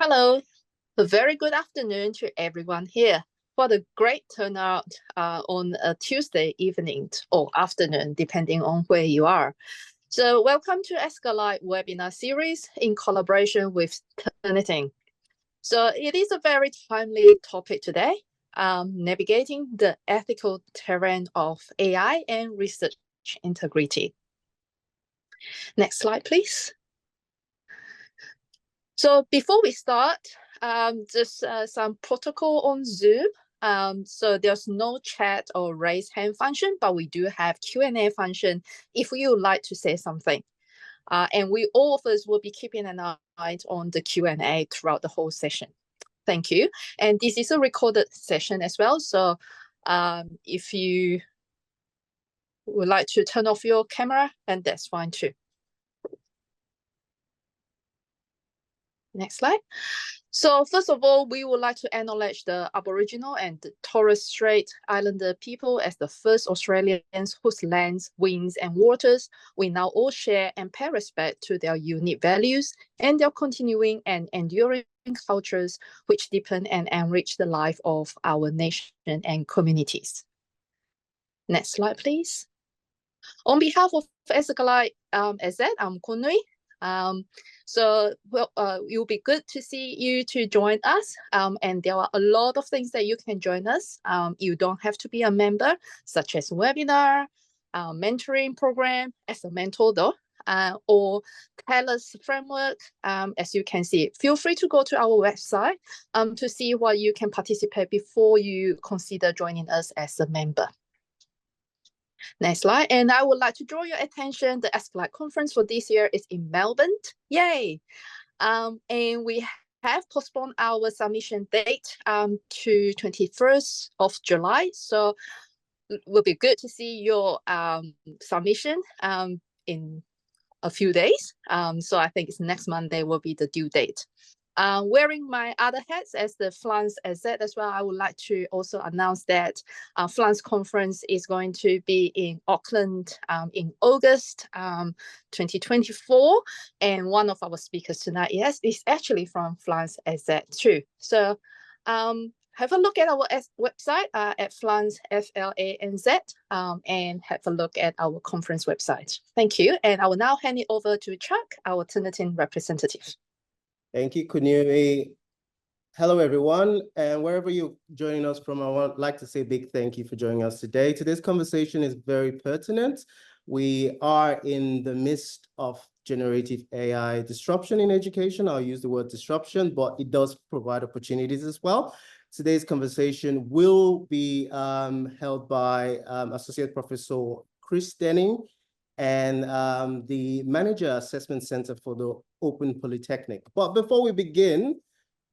Hello, a very good afternoon to everyone here. What a great turnout on a Tuesday evening or afternoon, depending on where you are. So welcome to ASCILITE webinar series in collaboration with Turnitin. So it is a very timely topic today, navigating the ethical terrain of AI and research integrity. Next slide, please. So before we start, just some protocol on Zoom. So there's no chat or raise hand function, but we do have Q&A function if you would like to say something. And we all of us will be keeping an eye on the Q&A throughout the whole session. Thank you. And this is a recorded session as well. So if you would like to turn off your camera, then that's fine too. Next slide. So first of all, we would like to acknowledge the Aboriginal and the Torres Strait Islander people as the first Australians whose lands, winds and waters we now all share and pay respect to their unique values and their continuing and enduring cultures which deepen and enrich the life of our nation and communities. Next slide, please. On behalf of ASCILITE AZ, I'm Kunui. So it will be good to see you to join us. And there are a lot of things that you can join us. You don't have to be a member, such as webinar, mentoring program as a mentor though, or TELUS framework. As you can see, feel free to go to our website to see what you can participate before you consider joining us as a member. Next slide. And I would like to draw your attention. The ASCILITE conference for this year is in Melbourne. Yay! And we have postponed our submission date to 21st of July. So it will be good to see your submission in a few days. So I think it's next Monday will be the due date. Wearing my other hats as the FLANS AZ as well, I would like to also announce that FLANS conference is going to be in Auckland in August 2024. And one of our speakers tonight is actually from FLANS AZ too. So have a look at our website at FLANS, FLANZ, and have a look at our conference website. Thank you. And I will now hand it over to Chuck, our Turnitin representative. Thank you, Kunui. Hello, everyone. And wherever you're joining us from, I would like to say a big thank you for joining us today. Today's conversation is very pertinent. We are in the midst of generative AI disruption in education. I'll use the word disruption, but it does provide opportunities as well. Today's conversation will be held by Associate Professor Chris Deneen and the Manager Assessment Center for the Open Polytechnic. But before we begin,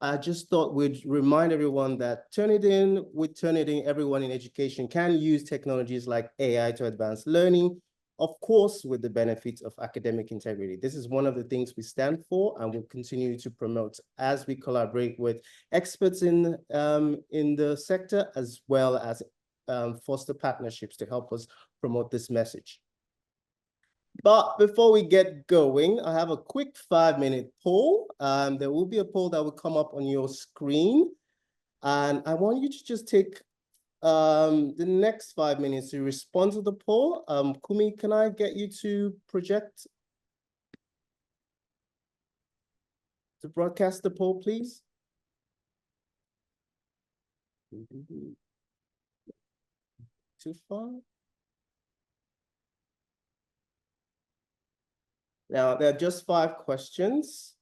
I just thought we'd remind everyone that with Turnitin, everyone in education can use technologies like AI to advance learning, of course, with the benefits of academic integrity. This is one of the things we stand for and will continue to promote as we collaborate with experts in the sector, as well as foster partnerships to help us promote this message. But before we get going, I have a quick 5-minute poll. There will be a poll that will come up on your screen. And I want you to just take the next 5 minutes to respond to the poll. Kumi, can I get you to broadcast the poll, please? Too far? Now, there are just 5 questions.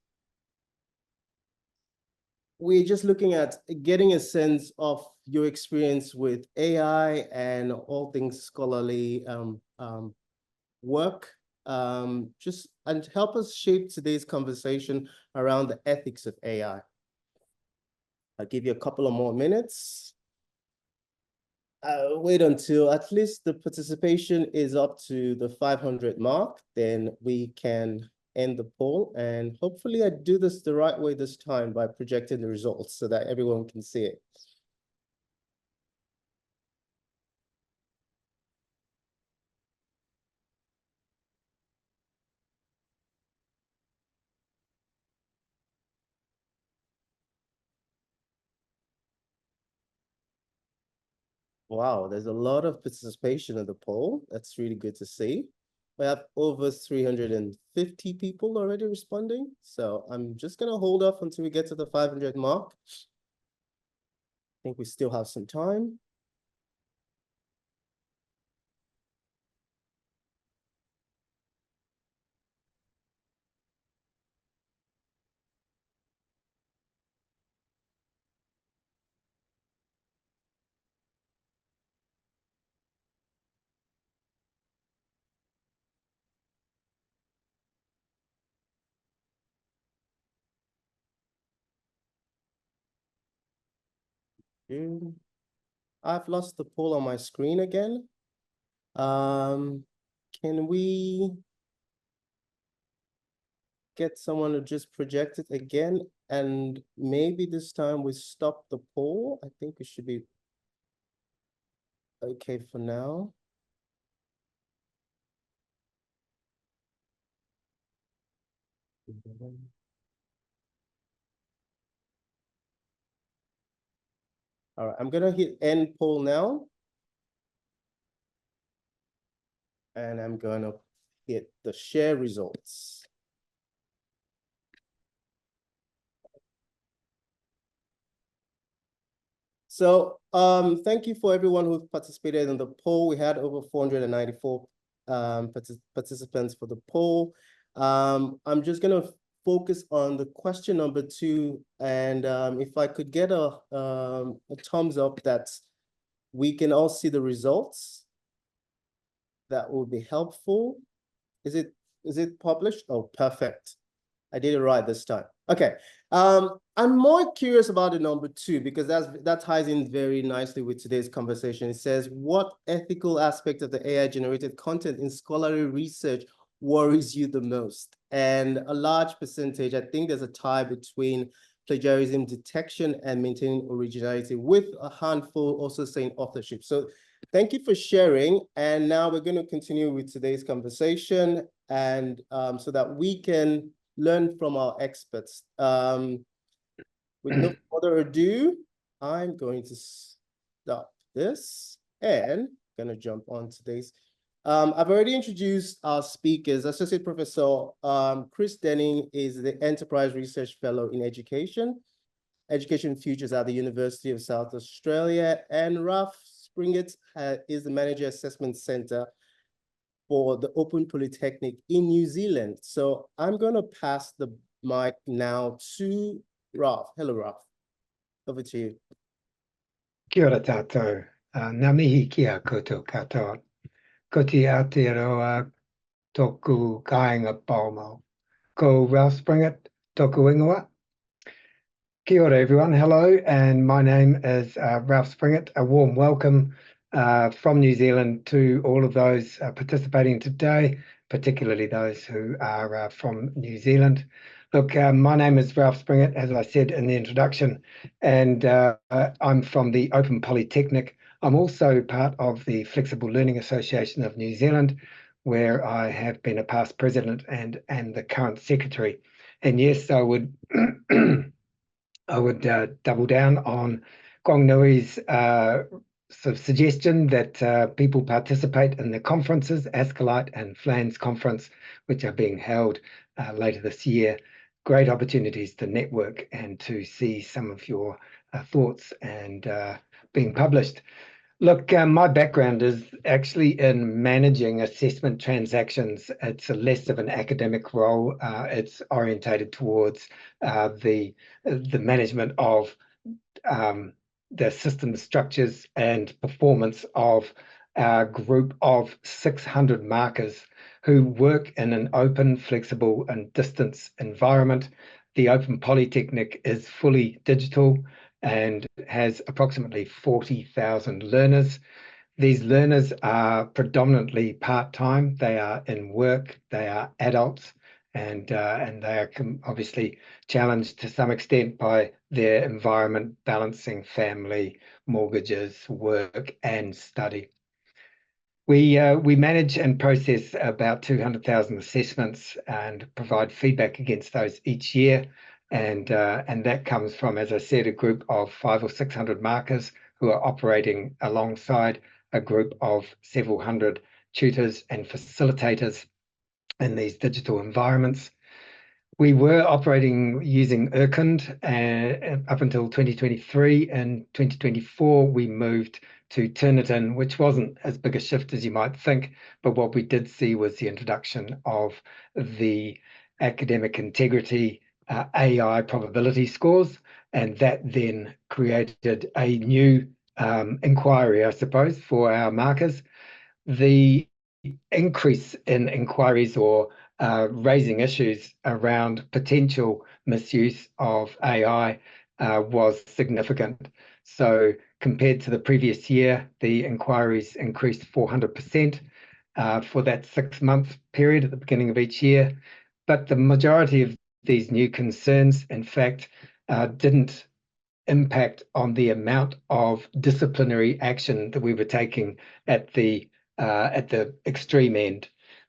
We're just looking at getting a sense of your experience with AI and all things scholarly work. Just and help us shape today's conversation around the ethics of AI. I'll give you a couple of more minutes. Wait until at least the participation is up to the 500 mark, then we can end the poll. And hopefully I do this the right way this time by projecting the results so that everyone can see it. Wow, there's a lot of participation in the poll. That's really good to see. We have over 350 people already responding. So I'm just going to hold off until we get to the 500 mark. I think we still have some time. I've lost the poll on my screen again. Can we get someone to just project it again? And maybe this time we stop the poll. I think we should be okay for now. All right, I'm gonna hit end poll now. And I'm gonna hit the share results. So thank you for everyone who participated in the poll. We had over 494 participants for the poll. I'm just gonna focus on the question number 2. And if I could get a thumbs up that we can all see the results, that would be helpful. Is it published? Oh, perfect. I did it right this time. Okay. I'm more curious about the number 2 because that ties in very nicely with today's conversation. It says, what ethical aspect of the AI-generated content in scholarly research worries you the most? And a large percentage, I think there's a tie between plagiarism detection and maintaining originality, with a handful also saying authorship. So thank you for sharing. And now we're going to continue with today's conversation, and so that we can learn from our experts. With no further ado, I'm going to stop this and going to jump on today's. I've already introduced our speakers. Associate Professor Chris Deneen is the Enterprise Research Fellow in Education Futures at the University of South Australia, and Ralph Springett is the Manager Assessment Center for the Open Polytechnic in New Zealand. So I'm going to pass the mic now to Ralph. Hello, Ralph. Over to you. Kia ora tātou. Ngā mihi kia koutou katoa. Ko te Aotearoa tōku kāinga pōmau. Ko Ralph Springett tōku ingoa. Kia ora everyone, hello, and my name is Ralph Springett. A warm welcome from New Zealand to all of those participating today, particularly those who are from New Zealand. Look, my name is Ralph Springett, as I said in the introduction, and I'm from the Open Polytechnic. I'm also part of the Flexible Learning Association of New Zealand, where I have been a past president and the current secretary. And yes, I would I would double down on Gong Nui's sort of suggestion that people participate in the conferences, ASCILITE and FLANS conference, which are being held later this year. Great opportunities to network and to see some of your thoughts and being published. Look, my background is actually in managing assessment transactions. It's less of an academic role. It's orientated towards the management of the system structures and performance of a group of 600 markers who work in an open, flexible and distance environment. The Open Polytechnic is fully digital and has approximately 40,000 learners. These learners are predominantly part-time. They are in work, they are adults, and they are obviously challenged to some extent by their environment, balancing family, mortgages, work, and study. We manage and process about 200,000 assessments and provide feedback against those each year. And that comes from, as I said, a group of 500 or 600 markers who are operating alongside a group of several hundred tutors and facilitators in these digital environments. We were operating using Urkund up until 2023. In 2024, we moved to Turnitin, which wasn't as big a shift as you might think, but what we did see was the introduction of the academic integrity AI probability scores, and that then created a new inquiry, I suppose, for our markers. The increase in inquiries or raising issues around potential misuse of AI was significant. So compared to the previous year, the inquiries increased 400% for that 6-month period at the beginning of each year. But the majority of these new concerns, in fact, didn't impact on the amount of disciplinary action that we were taking at the extreme end.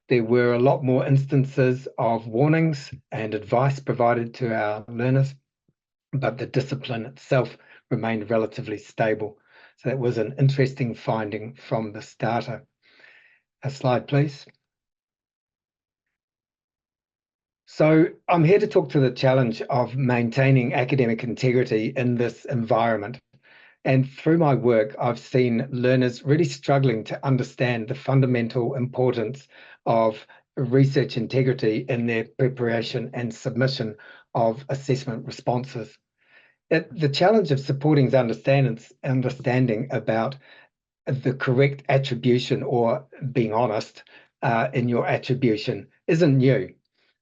There were a lot more instances of warnings and advice provided to our learners, but the discipline itself remained relatively stable. So that was an interesting finding from the starter. A slide, please. So I'm here to talk to the challenge of maintaining academic integrity in this environment. And through my work, I've seen learners really struggling to understand the fundamental importance of research integrity in their preparation and submission of assessment responses. The challenge of supporting understanding about the correct attribution, or being honest in your attribution, isn't new.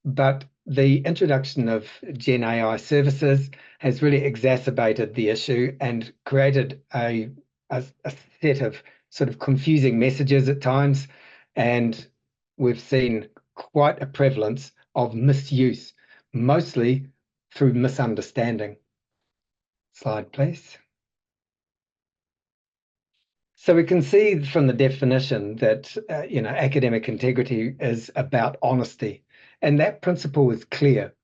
But the introduction of Gen AI services has really exacerbated the issue and created a set of sort of confusing messages at times. And we've seen quite a prevalence of misuse, mostly through misunderstanding. Slide, please. So we can see from the definition that academic integrity is about honesty. And that principle is clear.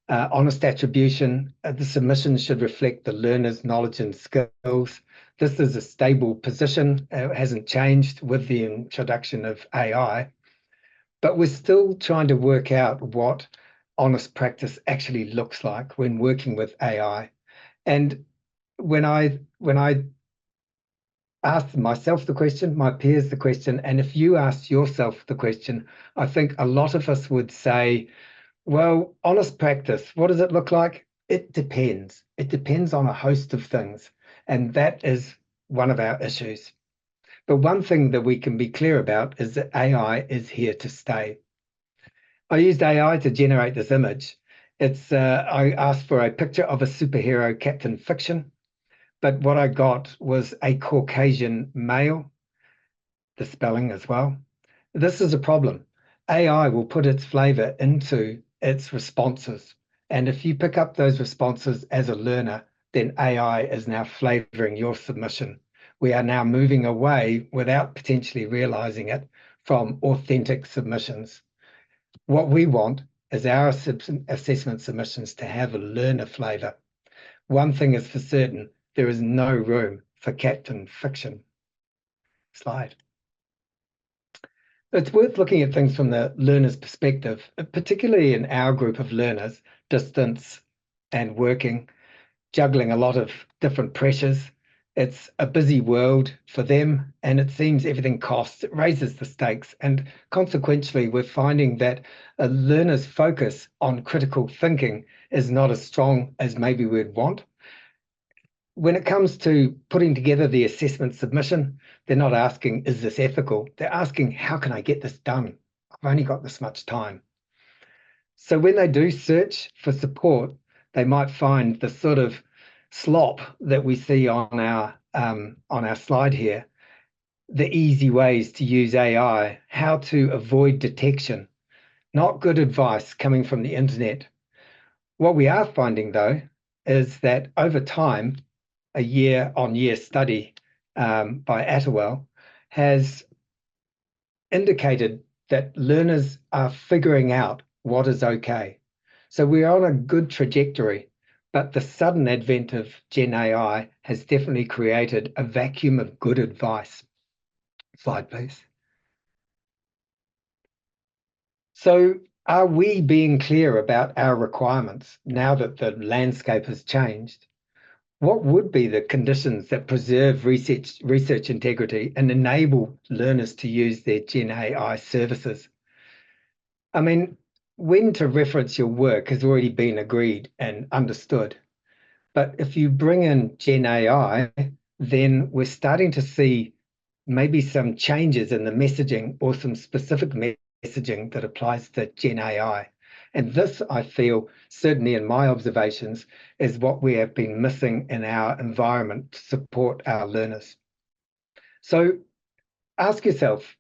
Honest attribution, the submission should reflect the learner's knowledge and skills. This is a stable position. It hasn't changed with the introduction of AI, but we're still trying to work out what honest practice actually looks like when working with AI. And when I ask myself the question, my peers the question, and if you ask yourself the question, I think a lot of us would say, well, honest practice, what does it look like? It depends. It depends on a host of things, and that is one of our issues. But one thing that we can be clear about is that AI is here to stay. I used AI to generate this image. I asked for a picture of a superhero Captain Fiction, but what I got was a Caucasian male, the spelling as well. This is a problem. AI will put its flavor into its responses. And if you pick up those responses as a learner, then AI is now flavoring your submission. We are now moving away, without potentially realizing it, from authentic submissions. What we want is our assessment submissions to have a learner flavor. One thing is for certain, there is no room for Captain Fiction. Slide. It's worth looking at things from the learner's perspective, particularly in our group of learners, distance and working, juggling a lot of different pressures. It's a busy world for them, and it seems everything costs. It raises the stakes, and consequently, we're finding that a learner's focus on critical thinking is not as strong as maybe we'd want. When it comes to putting together the assessment submission, they're not asking, is this ethical? They're asking, how can I get this done? I've only got this much time. So when they do search for support, they might find the sort of slop that we see on our slide here, the easy ways to use AI, how to avoid detection, not good advice coming from the internet. What we are finding, though, is that over time, a year-on-year study by Aotearoa has indicated that learners are figuring out what is okay. So we're on a good trajectory, but the sudden advent of Gen AI has definitely created a vacuum of good advice. Slide, please. So are we being clear about our requirements now that the landscape has changed? What would be the conditions that preserve research integrity and enable learners to use their Gen AI services? I mean, when to reference your work has already been agreed and understood. But if you bring in Gen AI, then we're starting to see maybe some changes in the messaging or some specific messaging that applies to Gen AI. And this, I feel, certainly in my observations, is what we have been missing in our environment to support our learners. So ask yourself,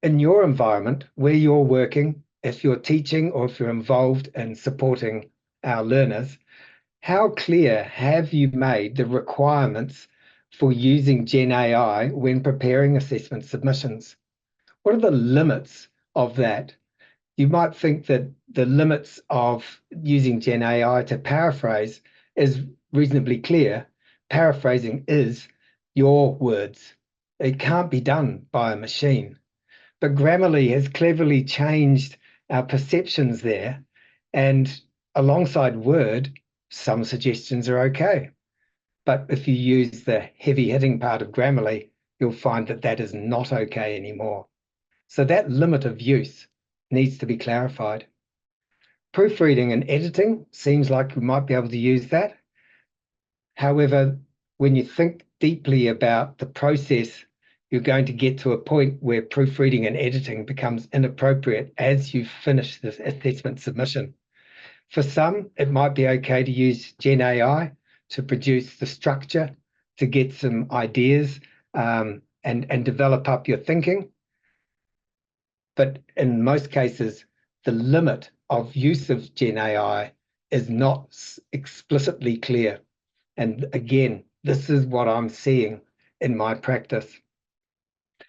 in your environment, where you're working, if you're teaching or if you're involved in supporting our learners, how clear have you made the requirements for using Gen AI when preparing assessment submissions? What are the limits of that? You might think that the limits of using Gen AI to paraphrase is reasonably clear. Paraphrasing is your words. It can't be done by a machine. But Grammarly has cleverly changed our perceptions there. And alongside Word, some suggestions are okay. But if you use the heavy hitting part of Grammarly, you'll find that that is not okay anymore. So that limit of use needs to be clarified. Proofreading and editing seems like we might be able to use that. However, when you think deeply about the process, you're going to get to a point where proofreading and editing becomes inappropriate as you finish this assessment submission. For some, it might be okay to use Gen AI to produce the structure, to get some ideas and develop up your thinking. But in most cases, the limit of use of Gen AI is not explicitly clear. And again, this is what I'm seeing in my practice.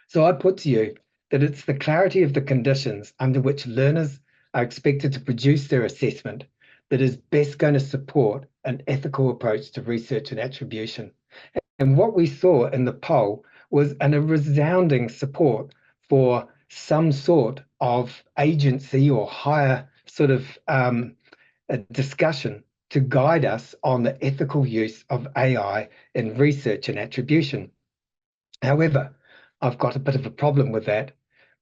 So I put to you that it's the clarity of the conditions under which learners are expected to produce their assessment that is best going to support an ethical approach to research and attribution. And what we saw in the poll was a resounding support for some sort of agency or higher sort of a discussion to guide us on the ethical use of AI in research and attribution. However, I've got a bit of a problem with that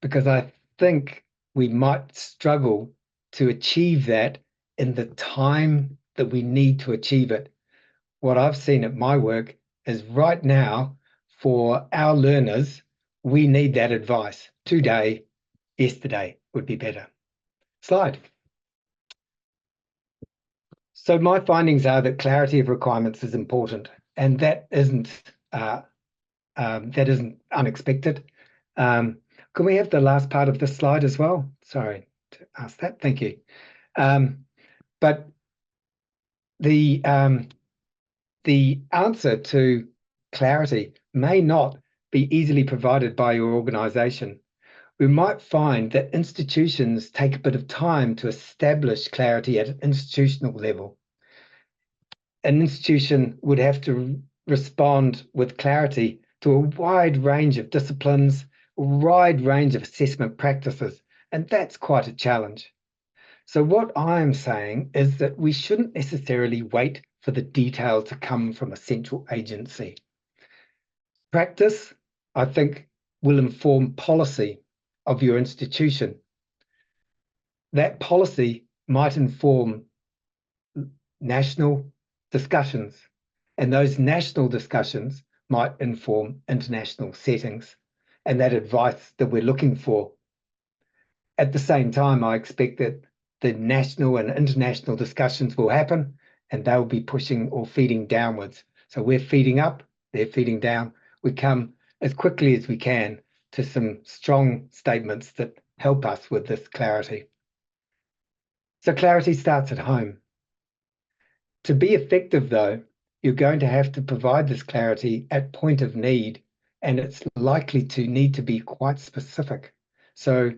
because I think we might struggle to achieve that in the time that we need to achieve it. What I've seen at my work is right now for our learners, we need that advice today. Yesterday would be better. Slide. So my findings are that clarity of requirements is important, and that isn't unexpected. Can we have the last part of this slide as well? Sorry to ask that. Thank you. But the answer to clarity may not be easily provided by your organization. We might find that institutions take a bit of time to establish clarity at an institutional level. An institution would have to respond with clarity to a wide range of disciplines, a wide range of assessment practices, and that's quite a challenge. So what I'm saying is that we shouldn't necessarily wait for the detail to come from a central agency. Practice, I think, will inform policy of your institution. That policy might inform national discussions, and those national discussions might inform international settings and that advice that we're looking for. At the same time, I expect that the national and international discussions will happen and they'll be pushing or feeding downwards. So we're feeding up, they're feeding down. We come as quickly as we can to some strong statements that help us with this clarity. So clarity starts at home. To be effective, though, you're going to have to provide this clarity at point of need, and it's likely to need to be quite specific. So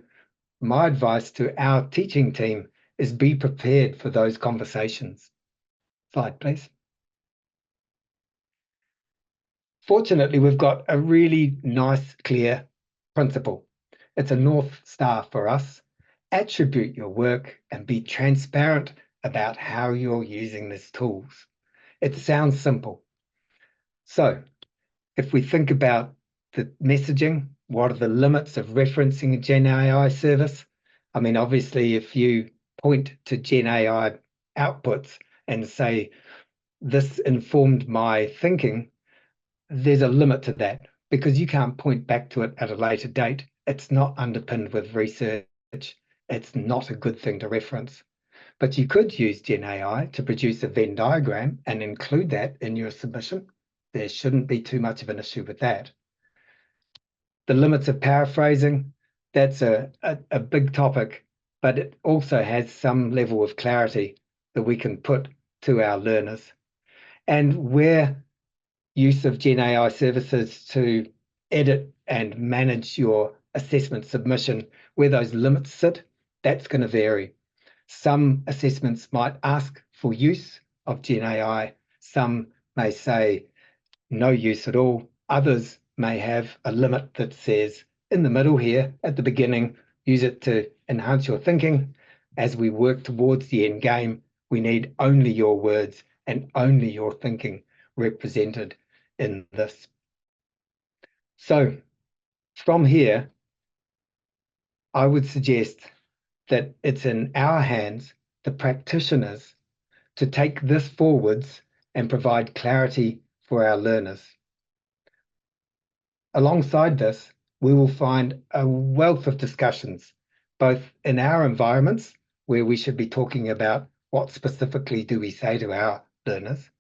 my advice to our teaching team is be prepared for those conversations. Slide, please. Fortunately, we've got a really nice, clear principle. It's a North Star for us. Attribute your work and be transparent about how you're using these tools. It sounds simple. So if we think about the messaging, what are the limits of referencing a Gen AI service? I mean, obviously, if you point to Gen AI outputs and say, this informed my thinking, there's a limit to that because you can't point back to it at a later date. It's not underpinned with research. It's not a good thing to reference. But you could use Gen AI to produce a Venn diagram and include that in your submission. There shouldn't be too much of an issue with that. The limits of paraphrasing, that's a big topic, but it also has some level of clarity that we can put to our learners. And where use of Gen AI services to edit and manage your assessment submission, where those limits sit, that's going to vary. Some assessments might ask for use of Gen AI. Some may say no use at all. Others may have a limit that says in the middle here at the beginning, use it to enhance your thinking. As we work towards the end game, we need only your words and only your thinking represented in this. So from here, I would suggest that it's in our hands, the practitioners, to take this forwards and provide clarity for our learners. Alongside this, we will find a wealth of discussions, both in our environments, where we should be talking about what specifically do we say to our learners,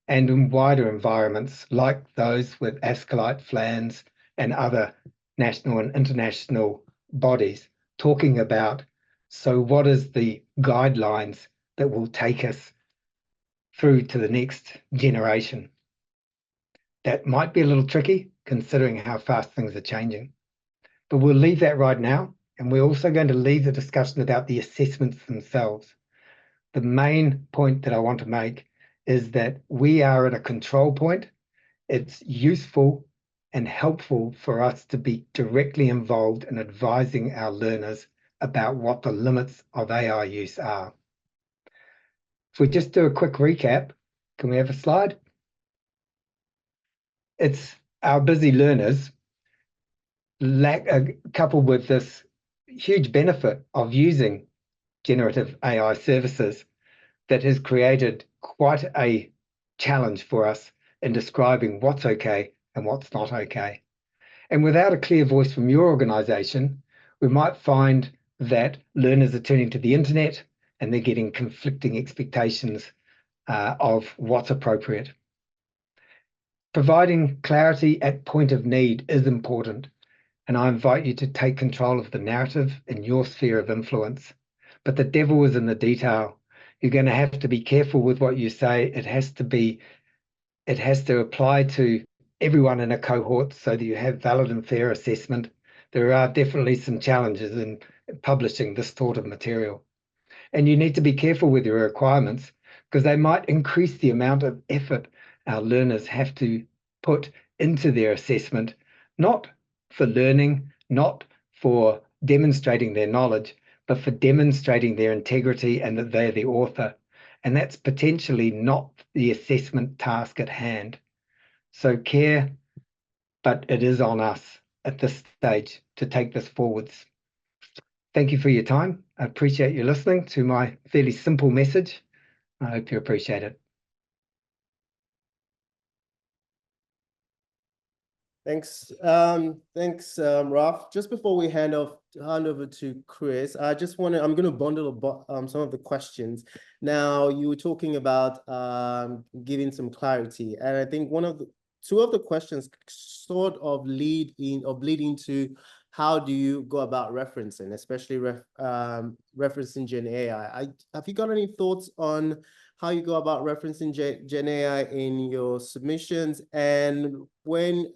and in wider environments like those with ASCILITE, FLANS, and other national and international bodies, talking about, so what is the guidelines that will take us through to the next generation? That might be a little tricky considering how fast things are changing, but we'll leave that right now. And we're also going to leave the discussion about the assessments themselves. The main point that I want to make is that we are at a control point. It's useful and helpful for us to be directly involved in advising our learners about what the limits of AI use are. If we just do a quick recap, can we have a slide? It's our busy learners coupled with this huge benefit of using generative AI services that has created quite a challenge for us in describing what's okay and what's not okay. And without a clear voice from your organization, we might find that learners are turning to the internet and they're getting conflicting expectations of what's appropriate. Providing clarity at point of need is important, and I invite you to take control of the narrative in your sphere of influence. But the devil is in the detail. You're going to have to be careful with what you say. It has to apply to everyone in a cohort so that you have valid and fair assessment. There are definitely some challenges in publishing this sort of material. And you need to be careful with your requirements because they might increase the amount of effort our learners have to put into their assessment, not for learning, not for demonstrating their knowledge, but for demonstrating their integrity and that they're the author. And that's potentially not the assessment task at hand. So care, but it is on us at this stage to take this forwards. Thank you for your time. I appreciate you listening to my fairly simple message. I hope you appreciate it. Thanks, Ralph. Just before we hand over to Chris, I'm going to bundle some of the questions. Now, you were talking about giving some clarity, and I think two of the questions sort of lead into how do you go about referencing, especially referencing Gen AI. Have you got any thoughts on how you go about referencing Gen AI in your submissions, and when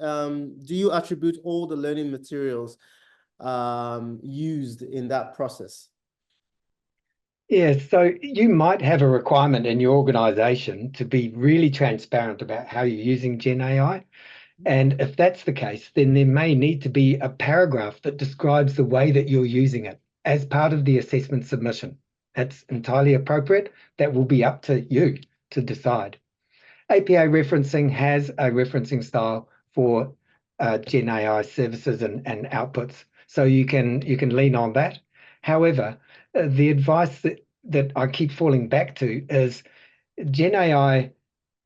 do you attribute all the learning materials used in that process? Yeah, so you might have a requirement in your organization to be really transparent about how you're using Gen AI. And if that's the case, then there may need to be a paragraph that describes the way that you're using it as part of the assessment submission. That's entirely appropriate. That will be up to you to decide. APA referencing has a referencing style for Gen AI services and outputs, so you can lean on that. However, the advice that I keep falling back to is Gen AI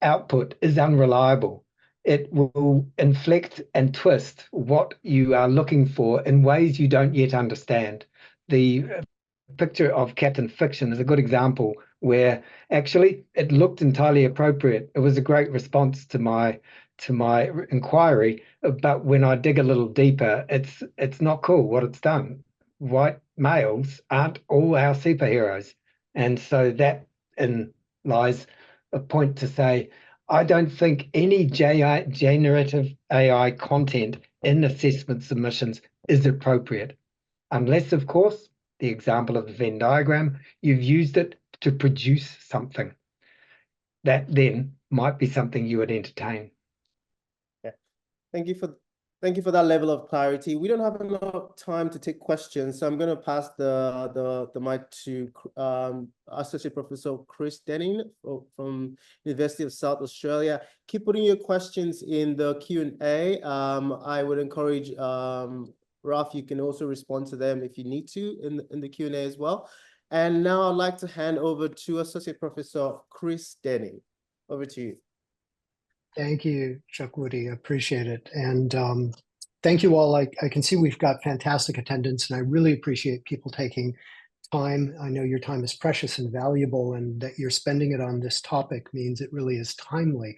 output is unreliable. It will inflect and twist what you are looking for in ways you don't yet understand. The picture of Captain Fiction is a good example where actually it looked entirely appropriate. It was a great response to my inquiry, but when I dig a little deeper, it's not cool what it's done. White males aren't all our superheroes, and so that lies a point to say I don't think any generative AI content in assessment submissions is appropriate, unless, of course, the example of the Venn diagram, you've used it to produce something. That then might be something you would entertain. Yeah. Thank you for that level of clarity. We don't have enough time to take questions, so I'm going to pass the mic to Associate Professor Chris Deneen from University of South Australia. Keep putting your questions in the Q&A. I would encourage Ralph, you can also respond to them if you need to in the Q&A as well. And now I'd like to hand over to Associate Professor Chris Deneen. Over to you. Thank you, Chuck Woody. I appreciate it. And thank you all. I can see we've got fantastic attendance, and I really appreciate people taking time. I know your time is precious and valuable, and that you're spending it on this topic means it really is timely.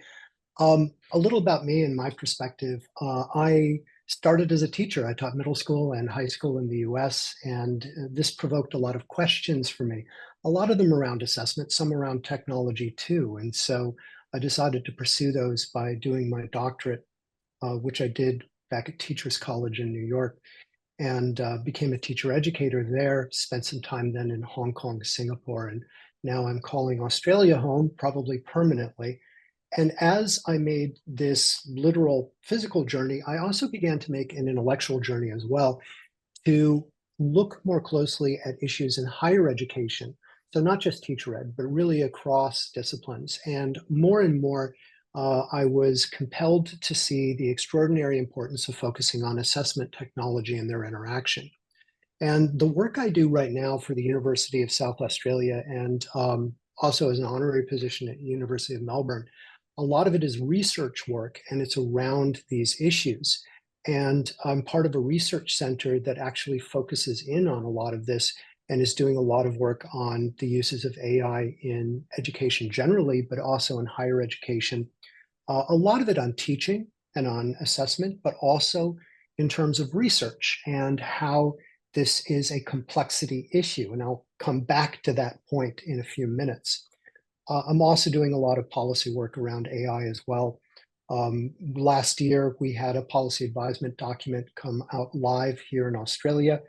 A little about me and my perspective. I started as a teacher. I taught middle school and high school in the US, and this provoked a lot of questions for me, a lot of them around assessment, some around technology too. And so I decided to pursue those by doing my doctorate, which I did back at Teachers College in New York, and became a teacher educator there, spent some time then in Hong Kong, Singapore, and now I'm calling Australia home, probably permanently. And as I made this literal physical journey, I also began to make an intellectual journey as well to look more closely at issues in higher education. So not just teacher ed, but really across disciplines. And more, I was compelled to see the extraordinary importance of focusing on assessment technology and their interaction. And the work I do right now for the University of South Australia and also as an honorary position at the University of Melbourne, a lot of it is research work, and it's around these issues. And I'm part of a research center that actually focuses in on a lot of this and is doing a lot of work on the uses of AI in education generally, but also in higher education. A lot of it on teaching and on assessment, but also in terms of research and how this is a complexity issue. And I'll come back to that point in a few minutes. I'm also doing a lot of policy work around AI as well. Last year, we had a policy advisement document come out live here in Australia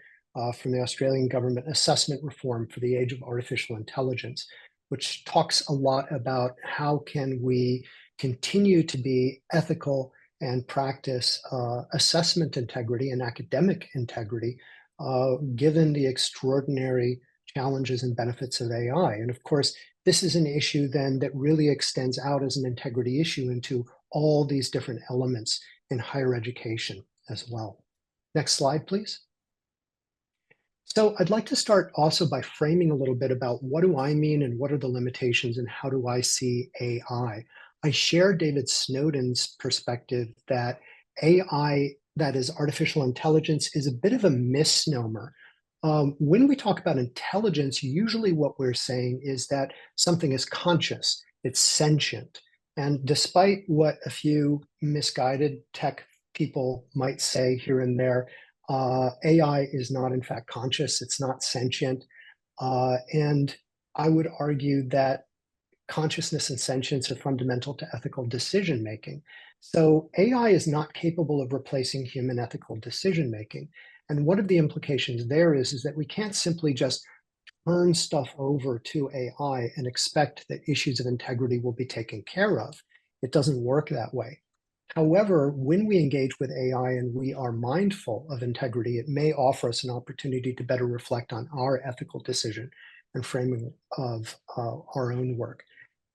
from the Australian government, Assessment Reform for the Age of Artificial Intelligence, which talks a lot about how can we continue to be ethical and practice assessment integrity and academic integrity, given the extraordinary challenges and benefits of AI. And of course, this is an issue then that really extends out as an integrity issue into all these different elements in higher education as well. Next slide, please. So I'd like to start also by framing a little bit about what do I mean and what are the limitations and how do I see AI. I share David Snowden's perspective that AI, that is artificial intelligence, is a bit of a misnomer. When we talk about intelligence, usually what we're saying is that something is conscious, it's sentient. And despite what a few misguided tech people might say here and there, AI is not in fact conscious, it's not sentient. And I would argue that consciousness and sentience are fundamental to ethical decision making. So AI is not capable of replacing human ethical decision making. And one of the implications there is that we can't simply just turn stuff over to AI and expect that issues of integrity will be taken care of. It doesn't work that way. However, when we engage with AI and we are mindful of integrity, it may offer us an opportunity to better reflect on our ethical decision and framing of our own work.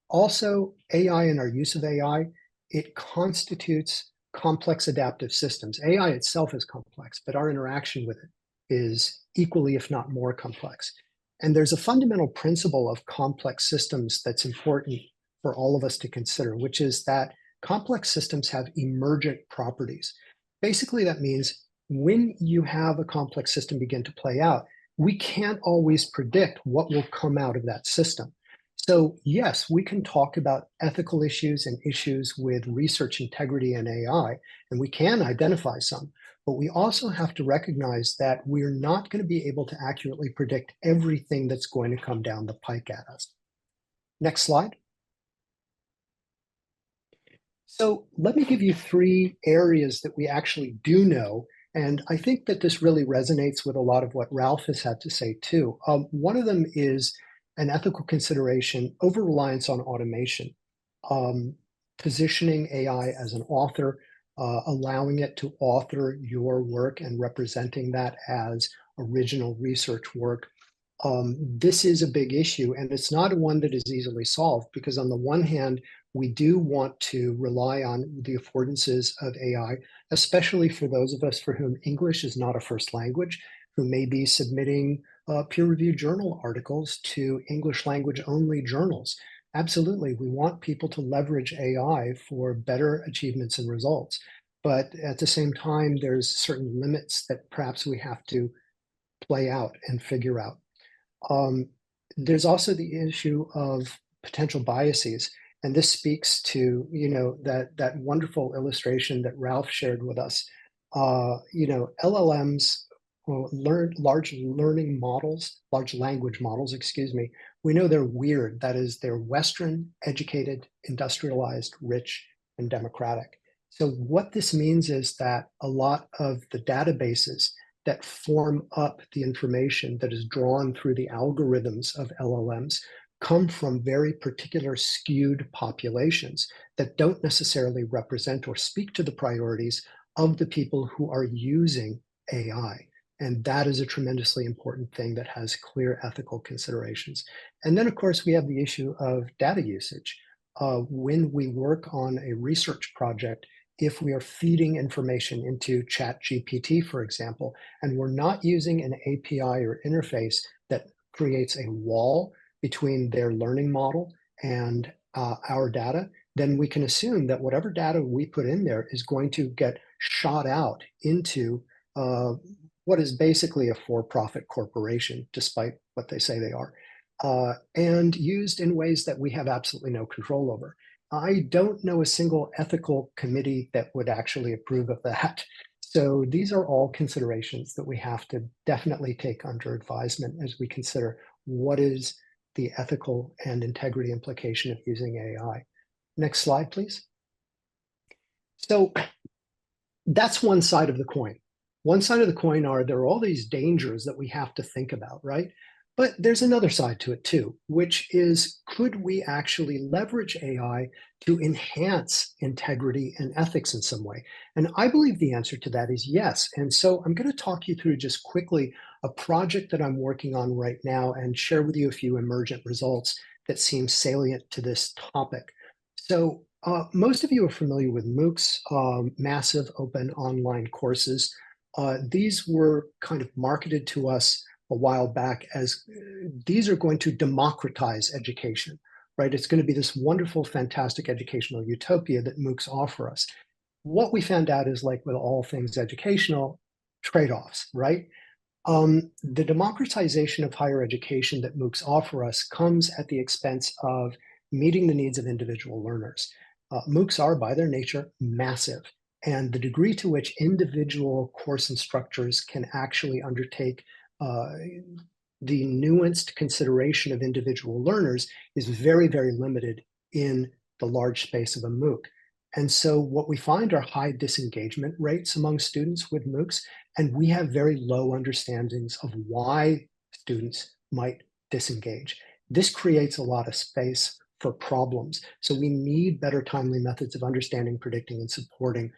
Also, AI and our use of AI, it constitutes complex adaptive systems. AI itself is complex, but our interaction with it is equally, if not more complex. And there's a fundamental principle of complex systems that's important for all of us to consider, which is that complex systems have emergent properties. Basically, that means when you have a complex system begin to play out, we can't always predict what will come out of that system. So yes, we can talk about ethical issues and issues with research integrity and AI, and we can identify some, but we also have to recognize that we're not going to be able to accurately predict everything that's going to come down the pike at us. Next slide. So let me give you 3 areas that we actually do know, and I think that this really resonates with a lot of what Ralph has had to say too. One of them is an ethical consideration, over-reliance on automation, positioning AI as an author, allowing it to author your work and representing that as original research work. This is a big issue, and it's not one that is easily solved, because on the one hand, we do want to rely on the affordances of AI, especially for those of us for whom English is not a first language, who may be submitting peer-reviewed journal articles to English language only journals. Absolutely, we want people to leverage AI for better achievements and results. But at the same time, there's certain limits that perhaps we have to play out and figure out. There's also the issue of potential biases. And this speaks to, that wonderful illustration that Ralph shared with us. LLMs, large language models, we know they're weird. That is, they're Western, educated, industrialized, rich, and democratic. So what this means is that a lot of the databases that form up the information that is drawn through the algorithms of LLMs come from very particular skewed populations that don't necessarily represent or speak to the priorities of the people who are using AI. And that is a tremendously important thing that has clear ethical considerations. And then, of course, we have the issue of data usage. When we work on a research project, if we are feeding information into ChatGPT, for example, and we're not using an API or interface that creates a wall between their learning model and our data, then we can assume that whatever data we put in there is going to get shot out into what is basically a for-profit corporation, despite what they say they are, and used in ways that we have absolutely no control over. I don't know a single ethical committee that would actually approve of that. So these are all considerations that we have to definitely take under advisement as we consider what is the ethical and integrity implication of using AI. Next slide, please. So that's one side of the coin. One side of the coin there are all these dangers that we have to think about, right? But there's another side to it too, which is, could we actually leverage AI to enhance integrity and ethics in some way? And I believe the answer to that is yes. And so I'm going to talk you through just quickly a project that I'm working on right now and share with you a few emergent results that seem salient to this topic. So most of you are familiar with MOOCs, massive open online courses. These were kind of marketed to us a while back as these are going to democratize education, right? It's going to be this wonderful, fantastic educational utopia that MOOCs offer us. What we found out is, like with all things educational, trade-offs, right? The democratization of higher education that MOOCs offer us comes at the expense of meeting the needs of individual learners. MOOCs are, by their nature, massive. And the degree to which individual course instructors can actually undertake the nuanced consideration of individual learners is very, very limited in the large space of a MOOC. And so what we find are high disengagement rates among students with MOOCs, and we have very low understandings of why students might disengage. This creates a lot of space for problems. So we need better timely methods of understanding, predicting, and supporting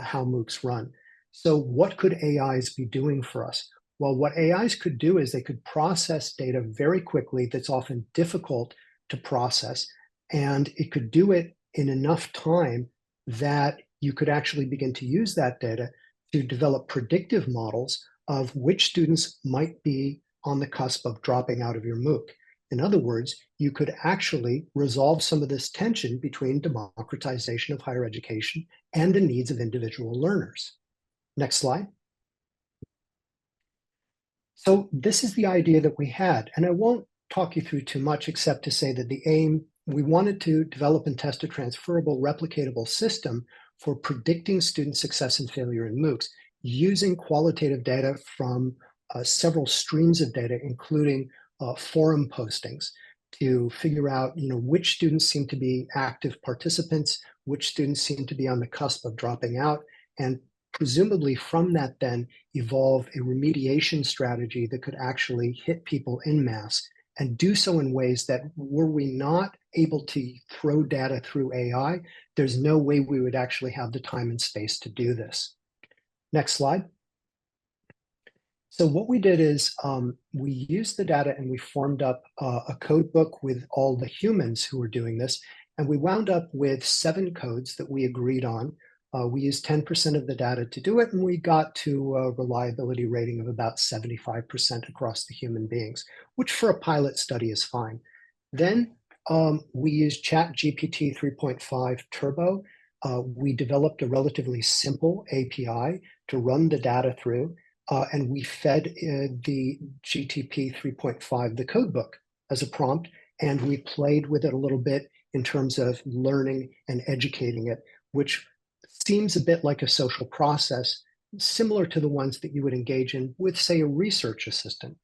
how MOOCs run. So what could AIs be doing for us? Well, what AIs could do is they could process data very quickly that's often difficult to process, and it could do it in enough time that you could actually begin to use that data to develop predictive models of which students might be on the cusp of dropping out of your MOOC. In other words, you could actually resolve some of this tension between democratization of higher education and the needs of individual learners. Next slide. So this is the idea that we had, and I won't talk you through too much except to say that the aim, we wanted to develop and test a transferable, replicatable system for predicting student success and failure in MOOCs using qualitative data from several streams of data, including forum postings, to figure out which students seem to be active participants, which students seem to be on the cusp of dropping out, and presumably from that then evolve a remediation strategy that could actually hit people en masse and do so in ways that were we not able to throw data through AI, there's no way we would actually have the time and space to do this. Next slide. So what we did is we used the data and we formed up a code book with all the humans who were doing this. And we wound up with 7 codes that we agreed on. We used 10% of the data to do it, and we got to a reliability rating of about 75% across the human beings, which for a pilot study is fine. Then we used ChatGPT 3.5 Turbo. We developed a relatively simple API to run the data through. And we fed the GTP 3.5, the codebook, as a prompt, and we played with it a little bit in terms of learning and educating it, which seems a bit like a social process, similar to the ones that you would engage in with, say, a research assistant.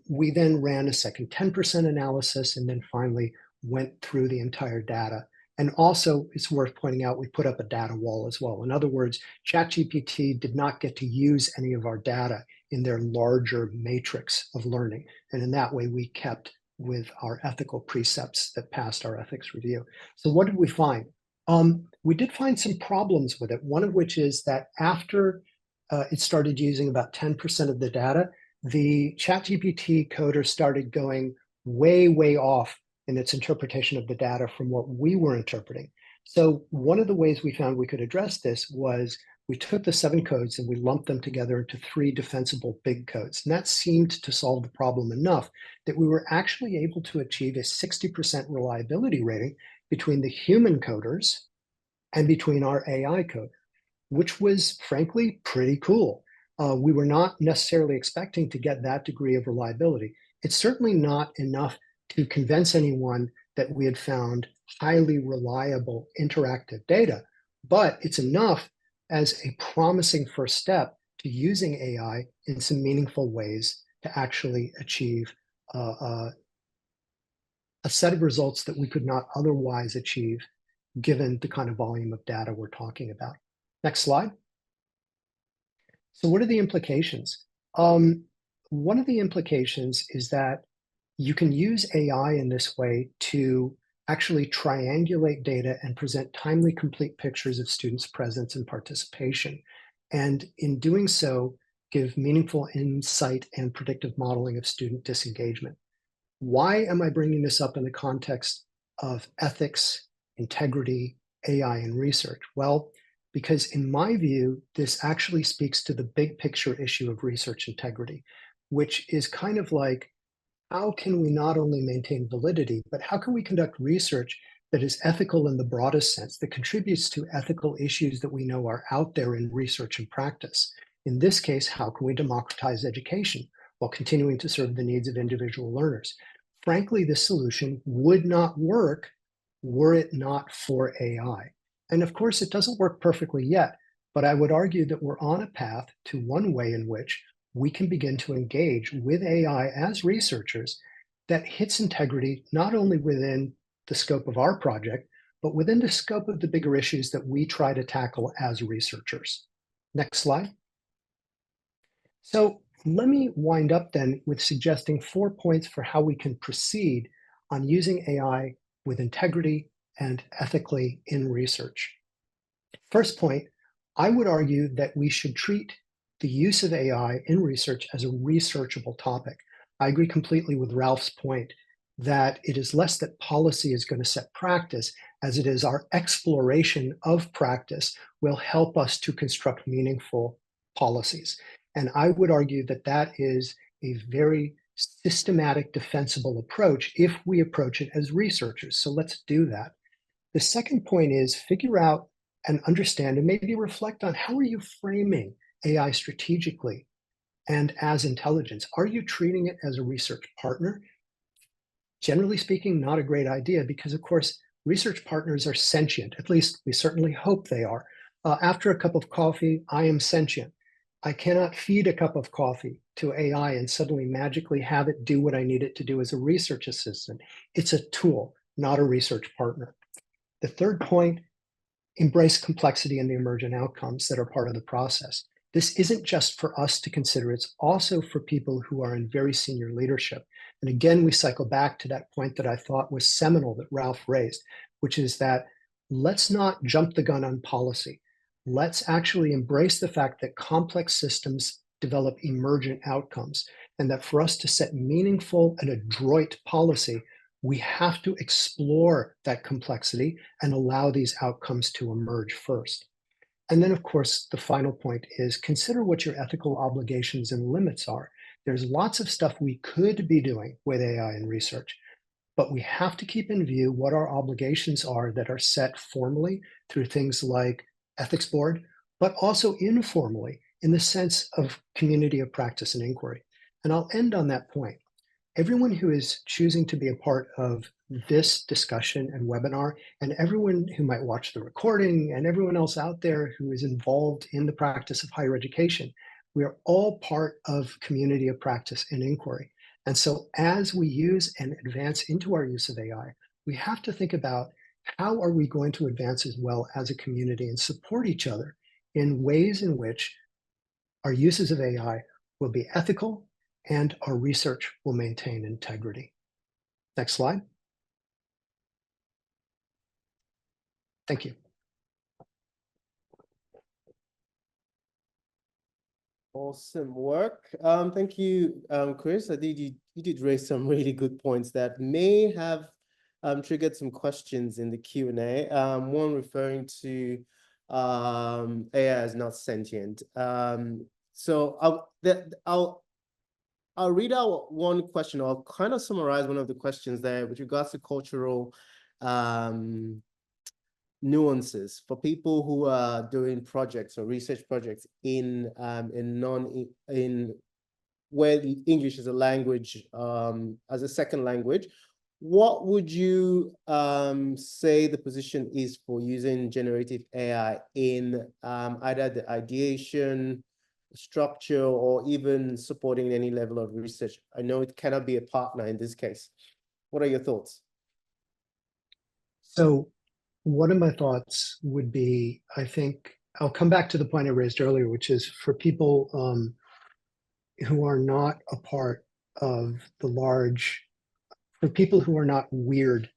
We then ran a second 10% analysis and then finally went through the entire data. And also, it's worth pointing out, we put up a data wall as well. In other words, ChatGPT did not get to use any of our data in their larger matrix of learning. And in that way, we kept with our ethical precepts that passed our ethics review. So what did we find? We did find some problems with it, one of which is that after it started using about 10% of the data, the ChatGPT coder started going way, way off in its interpretation of the data from what we were interpreting. So one of the ways we found we could address this was we took the 7 codes and we lumped them together into 3 defensible big codes. And that seemed to solve the problem enough that we were actually able to achieve a 60% reliability rating between the human coders and between our AI code, which was frankly pretty cool. We were not necessarily expecting to get that degree of reliability. It's certainly not enough to convince anyone that we had found highly reliable interactive data, but it's enough as a promising first step to using AI in some meaningful ways to actually achieve a set of results that we could not otherwise achieve given the kind of volume of data we're talking about. Next slide. So what are the implications? One of the implications is that you can use AI in this way to actually triangulate data and present timely, complete pictures of students' presence and participation. And in doing so, give meaningful insight and predictive modeling of student disengagement. Why am I bringing this up in the context of ethics, integrity, AI, and research? Well, because in my view, this actually speaks to the big picture issue of research integrity, which is kind of like, how can we not only maintain validity, but how can we conduct research that is ethical in the broadest sense, that contributes to ethical issues that we know are out there in research and practice? In this case, how can we democratize education while continuing to serve the needs of individual learners? Frankly, this solution would not work were it not for AI. And of course, it doesn't work perfectly yet, but I would argue that we're on a path to one way in which we can begin to engage with AI as researchers that hits integrity not only within the scope of our project, but within the scope of the bigger issues that we try to tackle as researchers. Next slide. So let me wind up then with suggesting 4 points for how we can proceed on using AI with integrity and ethically in research. First point, I would argue that we should treat the use of AI in research as a researchable topic. I agree completely with Ralph's point that it is less that policy is going to set practice as it is our exploration of practice will help us to construct meaningful policies. And I would argue that that is a very systematic, defensible approach if we approach it as researchers. So let's do that. The second point is figure out and understand and maybe reflect on how are you framing AI strategically and as intelligence? Are you treating it as a research partner? Generally speaking, not a great idea because, of course, research partners are sentient. At least we certainly hope they are. After a cup of coffee, I am sentient. I cannot feed a cup of coffee to AI and suddenly magically have it do what I need it to do as a research assistant. It's a tool, not a research partner. The third point, embrace complexity and the emergent outcomes that are part of the process. This isn't just for us to consider, it's also for people who are in very senior leadership. And again, we cycle back to that point that I thought was seminal that Ralph raised, which is that let's not jump the gun on policy. Let's actually embrace the fact that complex systems develop emergent outcomes, and that for us to set meaningful and adroit policy, we have to explore that complexity and allow these outcomes to emerge first. And then, of course, the final point is consider what your ethical obligations and limits are. There's lots of stuff we could be doing with AI and research, but we have to keep in view what our obligations are that are set formally through things like ethics board, but also informally in the sense of community of practice and inquiry. And I'll end on that point. Everyone who is choosing to be a part of this discussion and webinar, and everyone who might watch the recording, and everyone else out there who is involved in the practice of higher education, we are all part of community of practice and inquiry. And so as we use and advance into our use of AI, we have to think about how are we going to advance as well as a community and support each other in ways in which our uses of AI will be ethical and our research will maintain integrity. Next slide. Thank you. Awesome work. Thank you, Chris. You did raise some really good points that may have triggered some questions in the Q&A. One referring to AI is not sentient. So I'll read out one question. I'll kind of summarize one of the questions there with regards to cultural nuances for people who are doing projects or research projects in where English is a language as a second language. What would you say the position is for using generative AI in either the ideation, structure, or even supporting any level of research? I know it cannot be a partner in this case. What are your thoughts? So one of my thoughts would be, I think I'll come back to the point I raised earlier, which is for people who are not a part of the large, for people who are not weird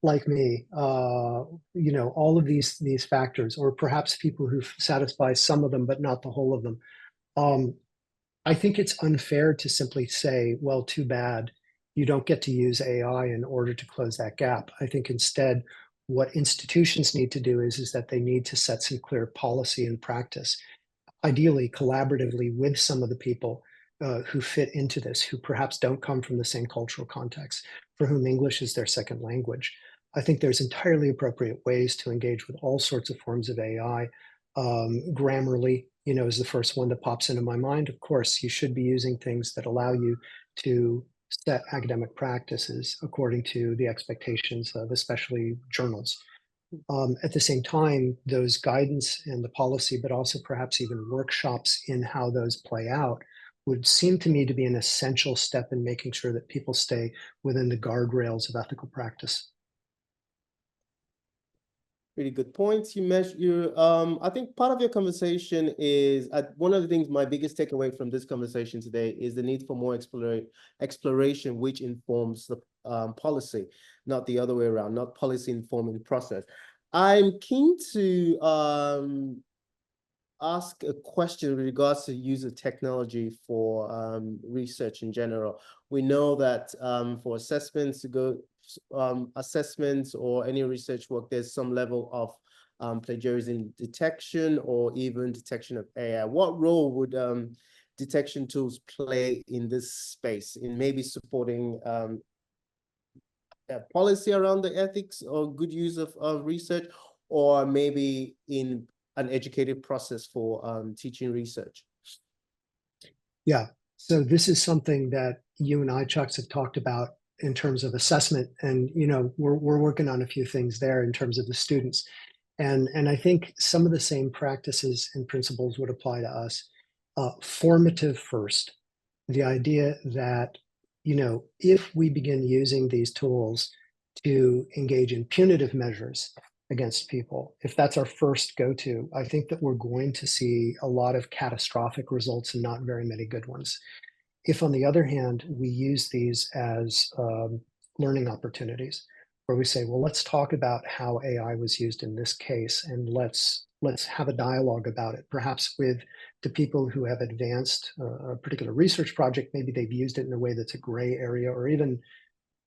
like me, you know, all of these factors, or perhaps people who satisfy some of them but not the whole of them. I think it's unfair to simply say, well, too bad, you don't get to use AI in order to close that gap. I think instead, what institutions need to do is that they need to set some clear policy and practice, ideally collaboratively with some of the people who fit into this, who perhaps don't come from the same cultural context, for whom English is their second language. I think there's entirely appropriate ways to engage with all sorts of forms of AI. Grammarly, you know, is the first one that pops into my mind. Of course, you should be using things that allow you to set academic practices according to the expectations of especially journals. At the same time, those guidance and the policy, but also perhaps even workshops in how those play out, would seem to me to be an essential step in making sure that people stay within the guardrails of ethical practice. really good points. You mentioned I think part of your conversation is one of the things, my biggest takeaway from this conversation today is the need for more exploration, which informs the policy, not the other way around, not policy informing process. I'm keen to ask a question with regards to use of technology for research in general. We know that for assessments assessments or any research work, there's some level of plagiarism detection or even detection of AI. What role would detection tools play in this space, in maybe supporting policy around the ethics or good use of research, or maybe in an educative process for teaching research? Yeah, so this is something that you and I, Chucks, have talked about in terms of assessment, and we're working on a few things there in terms of the students, and I think some of the same practices and principles would apply to us. Formative first, the idea that if we begin using these tools to engage in punitive measures against people, if that's our first go-to, I think that we're going to see a lot of catastrophic results and not very many good ones. If, on the other hand, we use these as learning opportunities, where we say, well, let's talk about how AI was used in this case, and let's have a dialogue about it, perhaps with the people who have advanced a particular research project. Maybe they've used it in a way that's a gray area or even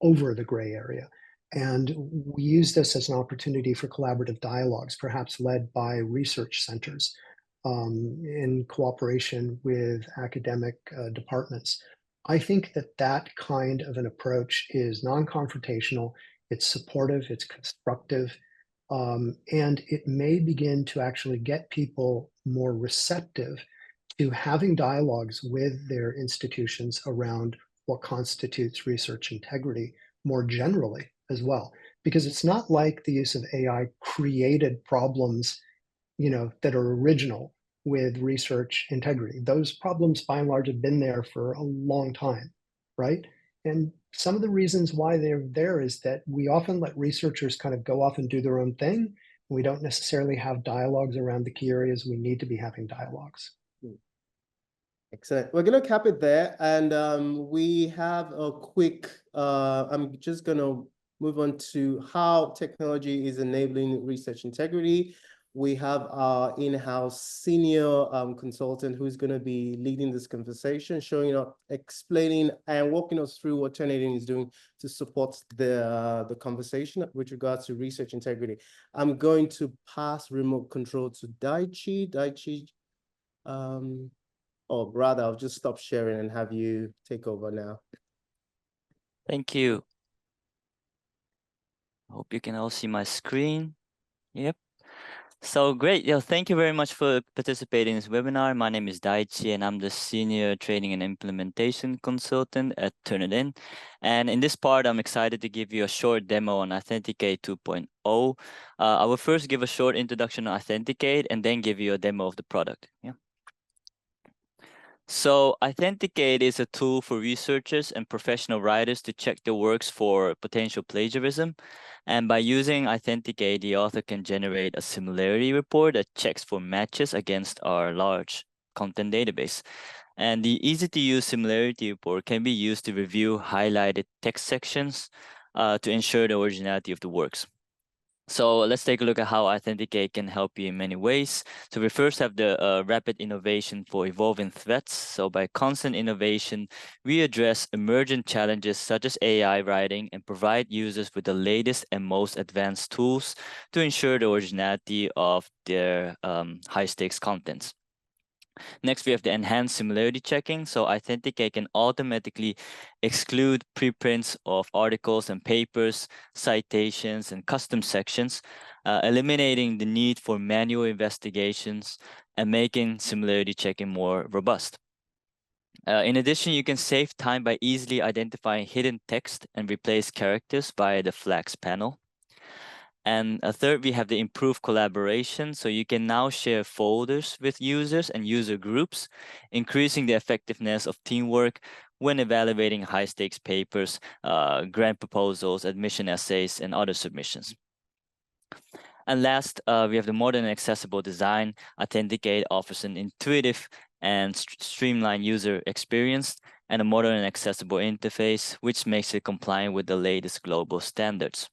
over the gray area. And we use this as an opportunity for collaborative dialogues, perhaps led by research centers in cooperation with academic departments. I think that that kind of an approach is non-confrontational, it's supportive, it's constructive, and it may begin to actually get people more receptive to having dialogues with their institutions around what constitutes research integrity more generally as well. Because it's not like the use of AI created problems, that are original with research integrity. Those problems, by and large, have been there for a long time, right? And some of the reasons why they're there is that we often let researchers kind of go off and do their own thing. We don't necessarily have dialogues around the key areas we need to be having dialogues. Excellent. We're going to cap it there. And we have a quick, I'm just going to move on to how technology is enabling research integrity. We have our in-house senior consultant who's going to be leading this conversation, showing up, explaining and walking us through what Turnitin is doing to support the conversation with regards to research integrity. I'm going to pass remote control to Daichi. Daichi, or rather, I'll just stop sharing and have you take over now. Thank you. Hope you can all see my screen. Yep. So great. Thank you very much for participating in this webinar. My name is Daichi, and I'm the Senior Training and Implementation Consultant at Turnitin. And in this part, I'm excited to give you a short demo on Authenticate 2.0. I will first give a short introduction on Authenticate and then give you a demo of the product. Yeah. So Authenticate is a tool for researchers and professional writers to check their works for potential plagiarism. And by using Authenticate, the author can generate a similarity report that checks for matches against our large content database. And the easy-to-use similarity report can be used to review highlighted text sections to ensure the originality of the works. So let's take a look at how Authenticate can help you in many ways. So we first have the rapid innovation for evolving threats. So by constant innovation, we address emergent challenges such as AI writing and provide users with the latest and most advanced tools to ensure the originality of their high-stakes contents. Next, we have the enhanced similarity checking. So Authenticate can automatically exclude preprints of articles and papers, citations, and custom sections, eliminating the need for manual investigations and making similarity checking more robust. In addition, you can save time by easily identifying hidden text and replace characters via the flags panel. And third, we have the improved collaboration. So you can now share folders with users and user groups, increasing the effectiveness of teamwork when evaluating high-stakes papers, grant proposals, admission essays, and other submissions. And last, we have the modern and accessible design. Authenticate offers an intuitive and streamlined user experience and a modern and accessible interface, which makes it compliant with the latest global standards.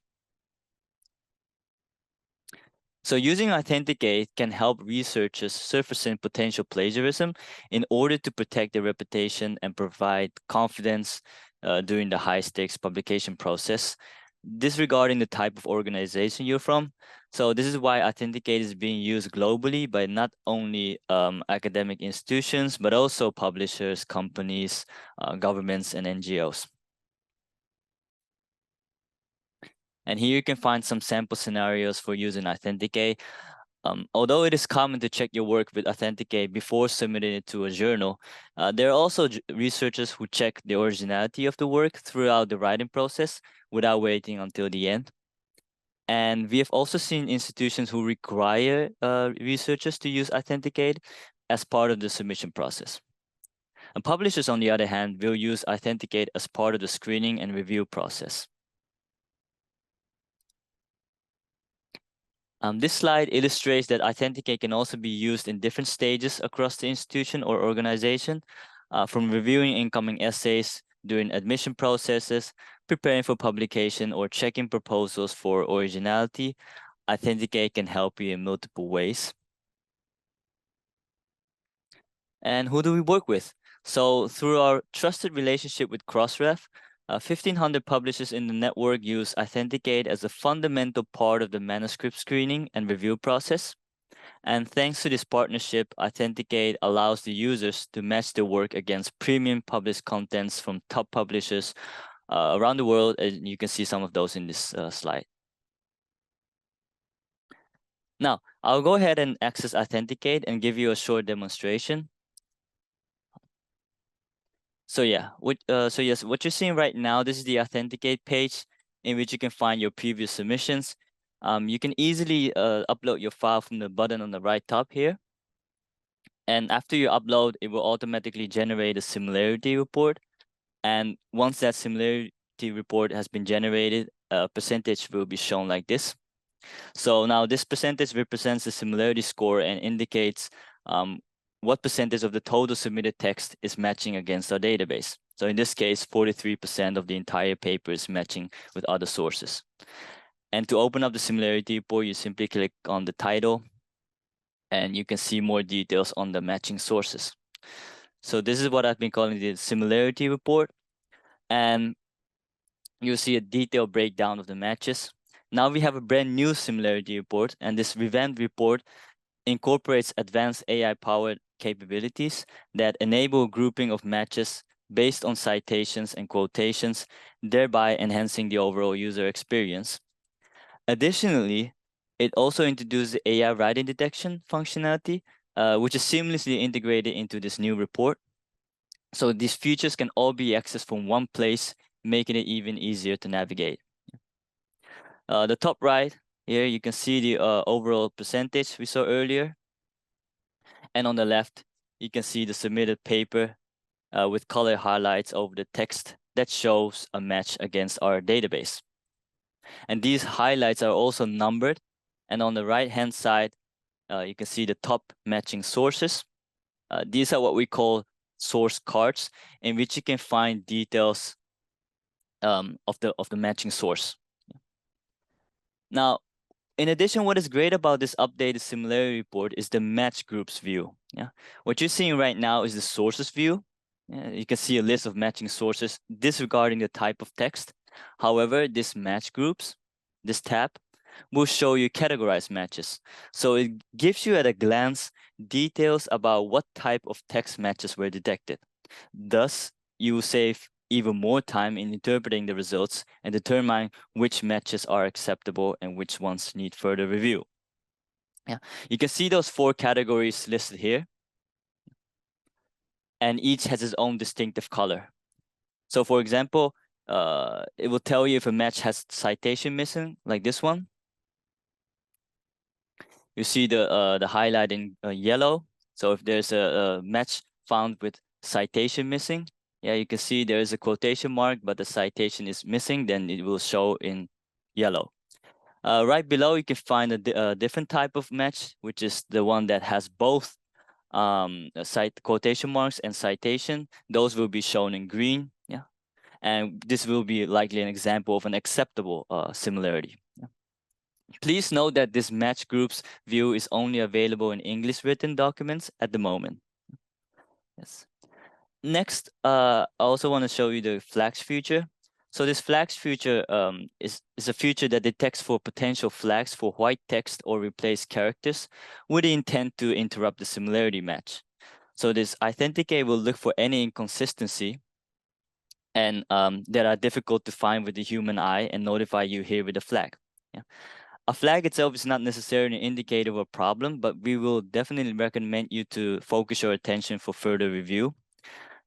So using Authenticate can help researchers surfacing potential plagiarism in order to protect their reputation and provide confidence during the high-stakes publication process, disregarding the type of organization you're from. So this is why Authenticate is being used globally by not only academic institutions, but also publishers, companies, governments, and NGOs. And here you can find some sample scenarios for using Authenticate. Although it is common to check your work with Authenticate before submitting it to a journal, there are also researchers who check the originality of the work throughout the writing process without waiting until the end. And we have also seen institutions who require researchers to use Authenticate as part of the submission process. And publishers, on the other hand, will use Authenticate as part of the screening and review process. This slide illustrates that Authenticate can also be used in different stages across the institution or organization, from reviewing incoming essays during admission processes, preparing for publication, or checking proposals for originality. Authenticate can help you in multiple ways. And who do we work with? So through our trusted relationship with Crossref, 1,500 publishers in the network use Authenticate as a fundamental part of the manuscript screening and review process. And thanks to this partnership, Authenticate allows the users to match their work against premium published contents from top publishers around the world. And you can see some of those in this slide. Now, I'll go ahead and access Authenticate and give you a short demonstration. So yeah, what you're seeing right now, this is the Authenticate page in which you can find your previous submissions. You can easily upload your file from the button on the right top here. And after you upload, it will automatically generate a similarity report. And once that similarity report has been generated, a percentage will be shown like this. So now this percentage represents the similarity score and indicates what percentage of the total submitted text is matching against our database. So in this case, 43% of the entire paper is matching with other sources. And to open up the similarity report, you simply click on the title and you can see more details on the matching sources. So this is what I've been calling the similarity report. And you'll see a detailed breakdown of the matches. Now we have a brand new similarity report, and this revamped report incorporates advanced AI-powered capabilities that enable grouping of matches based on citations and quotations, thereby enhancing the overall user experience. Additionally, it also introduced the AI writing detection functionality, which is seamlessly integrated into this new report. So these features can all be accessed from one place, making it even easier to navigate. The top right here, you can see the overall percentage we saw earlier. And on the left, you can see the submitted paper with color highlights over the text that shows a match against our database. And these highlights are also numbered. And on the right-hand side, you can see the top matching sources. These are what we call source cards, in which you can find details of the matching source. Now, in addition, what is great about this updated similarity report is the match groups view. Yeah, what you're seeing right now is the sources view. You can see a list of matching sources disregarding the type of text. However, this match groups, this tab, will show you categorized matches. So it gives you at a glance details about what type of text matches were detected. Thus, you will save even more time in interpreting the results and determine which matches are acceptable and which ones need further review. Yeah, you can see those 4 categories listed here, and each has its own distinctive color. So for example, it will tell you if a match has citation missing, like this one. You see the highlight in yellow. So if there's a match found with citation missing, yeah, you can see there is a quotation mark, but the citation is missing, then it will show in yellow. Right below, you can find a different type of match, which is the one that has both cite quotation marks and citation. Those will be shown in green. Yeah, and this will be likely an example of an acceptable similarity. Yeah. Please note that this match groups view is only available in English written documents at the moment. Yes. Next, I also want to show you the flags feature. So this flags feature is a feature that detects for potential flags for white text or replace characters with the intent to interrupt the similarity match. So this authenticate will look for any inconsistency and that are difficult to find with the human eye and notify you here with a flag. Yeah. A flag itself is not necessarily an indicator of a problem, but we will definitely recommend you to focus your attention for further review.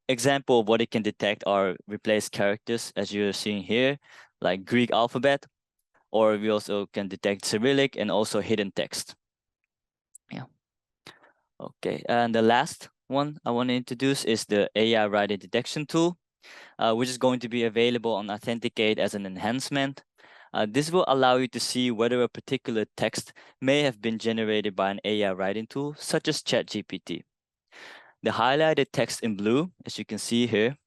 Example of what it can detect are replaced characters, as you're seeing here, like Greek alphabet, or we also can detect Cyrillic and also hidden text. Yeah. Okay, and the last one I want to introduce is the AI writing detection tool, which is going to be available on Authenticate as an enhancement. This will allow you to see whether a particular text may have been generated by an AI writing tool, such as ChatGPT. The highlighted text in blue, as you can see here,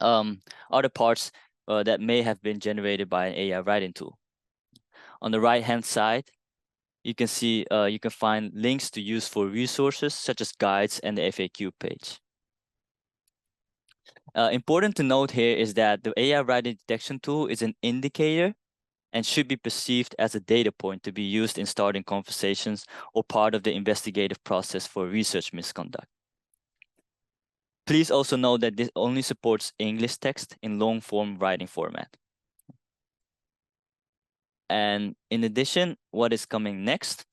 are the parts that may have been generated by an AI writing tool. On the right-hand side, you can see you can find links to useful resources such as guides and the FAQ page. Important to note here is that the AI writing detection tool is an indicator and should be perceived as a data point to be used in starting conversations or part of the investigative process for research misconduct. Please also note that this only supports English text in long-form writing format. And in addition, what is coming next?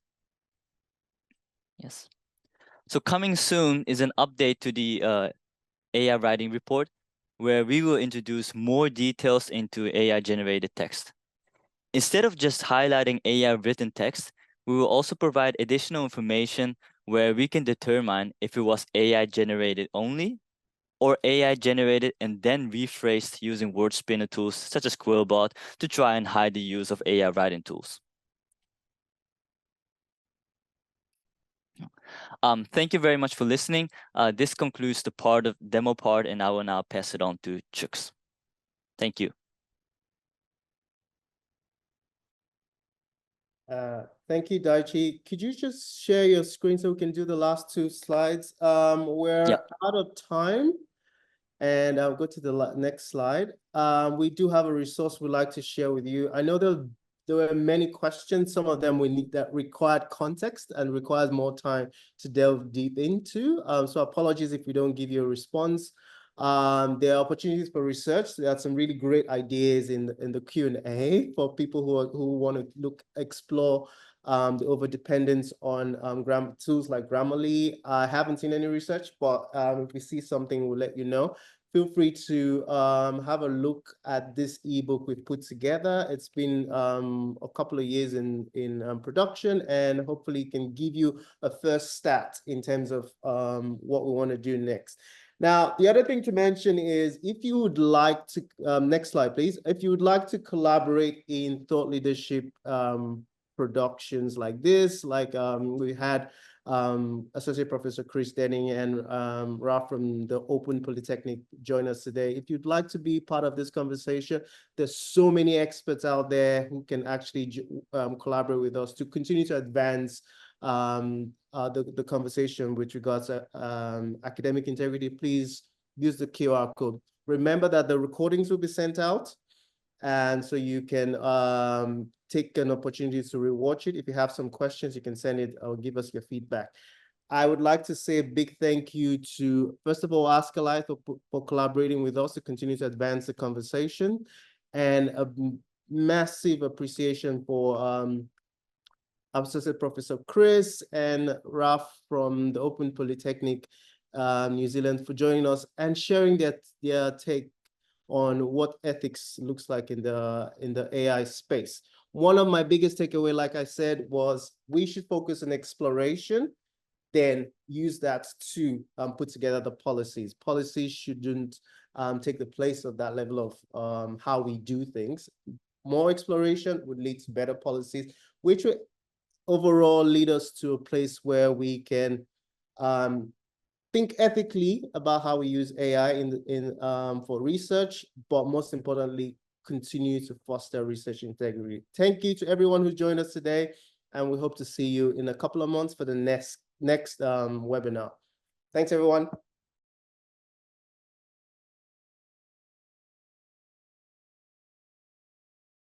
Yes. So coming soon is an update to the AI writing report, where we will introduce more details into AI-generated text. Instead of just highlighting AI written text, we will also provide additional information where we can determine if it was AI generated only or AI generated and then rephrased using word spinner tools such as Quillbot to try and hide the use of AI writing tools. Thank you very much for listening. This concludes the demo part, and I will now pass it on to Chooks. Thank you. Thank you, Daichi. Could you just share your screen so we can do the last two slides? We're out of time, and I'll go to the next slide. We do have a resource we'd like to share with you. I know there were many questions. Some of them that required context and requires more time to delve deep into. So apologies if we don't give you a response. There are opportunities for research. There are some really great ideas in the Q&A for people who want to explore the overdependence on grammar tools like Grammarly. I haven't seen any research, but if we see something, we'll let you know. Feel free to have a look at this ebook we've put together. It's been a couple of years in production, and hopefully can give you a first start in terms of what we want to do next. Now, the other thing to mention is if you would like to, next slide, please. If you would like to collaborate in thought leadership productions like this, like we had Associate Professor Chris Deneen and Ralph from the Open Polytechnic join us today. If you'd like to be part of this conversation, there's so many experts out there who can actually collaborate with us to continue to advance the conversation with regards to academic integrity. Please use the QR code. Remember that the recordings will be sent out, and so you can take an opportunity to rewatch it. If you have some questions, you can send it or give us your feedback. I would like to say a big thank you to, first of all, ASCILITE for collaborating with us to continue to advance the conversation, and a massive appreciation for Associate Professor Chris and Ralph from the Open Polytechnic New Zealand for joining us and sharing their take on what ethics looks like in the AI space. One of my biggest takeaway, like I said, was we should focus on exploration, then use that to put together the policies. Policies shouldn't take the place of that level of how we do things. more exploration would lead to better policies, which would overall lead us to a place where we can think ethically about how we use AI for research, but most importantly, continue to foster research integrity. Thank you to everyone who joined us today, and we hope to see you in a couple of months for the next webinar. Thanks, everyone.